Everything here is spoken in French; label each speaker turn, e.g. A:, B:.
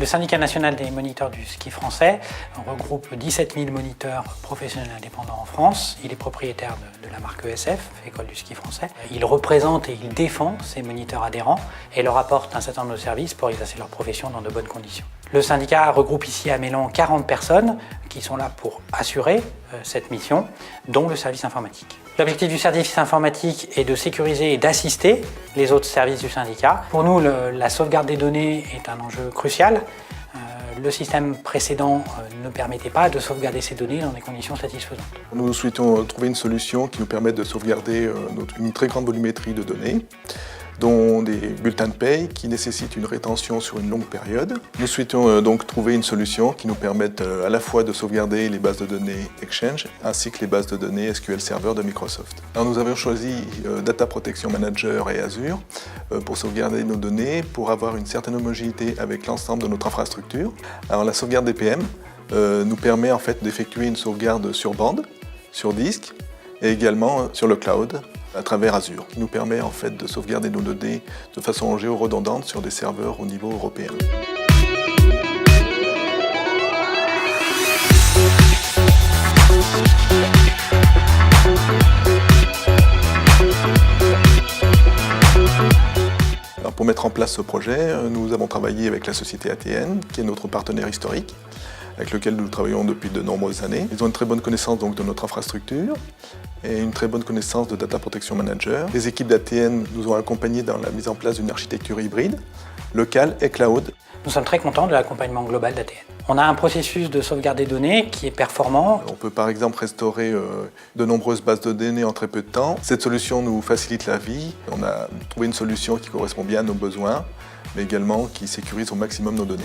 A: Le syndicat national des moniteurs du ski français regroupe 17 000 moniteurs professionnels indépendants en France. Il est propriétaire de la marque ESF, École du ski français. Il représente et il défend ses moniteurs adhérents et leur apporte un certain nombre de services pour exercer leur profession dans de bonnes conditions. Le syndicat regroupe ici à Mélan 40 personnes qui sont là pour assurer cette mission, dont le service informatique. L'objectif du service informatique est de sécuriser et d'assister les autres services du syndicat. Pour nous, la sauvegarde des données est un enjeu crucial. Le système précédent ne permettait pas de sauvegarder ces données dans des conditions satisfaisantes.
B: Nous souhaitons trouver une solution qui nous permette de sauvegarder une très grande volumétrie de données, dont des bulletins de paye qui nécessitent une rétention sur une longue période. Nous souhaitons donc trouver une solution qui nous permette à la fois de sauvegarder les bases de données Exchange ainsi que les bases de données SQL Server de Microsoft. Alors nous avons choisi Data Protection Manager et Azure pour sauvegarder nos données, pour avoir une certaine homogénéité avec l'ensemble de notre infrastructure. Alors la sauvegarde DPM nous permet en fait d'effectuer une sauvegarde sur bande, sur disque et également sur le cloud, à travers Azure, qui nous permet en fait de sauvegarder nos données de façon géoredondante sur des serveurs au niveau européen. Alors pour mettre en place ce projet, nous avons travaillé avec la société ATN, qui est notre partenaire historique, avec lequel nous travaillons depuis de nombreuses années. Ils ont une très bonne connaissance donc, de notre infrastructure et une très bonne connaissance de Data Protection Manager. Les équipes d'ATN nous ont accompagnés dans la mise en place d'une architecture hybride, locale et cloud.
A: Nous sommes très contents de l'accompagnement global d'ATN. On a un processus de sauvegarde des données qui est performant.
B: On peut par exemple restaurer de nombreuses bases de données en très peu de temps. Cette solution nous facilite la vie. On a trouvé une solution qui correspond bien à nos besoins, mais également qui sécurise au maximum nos données.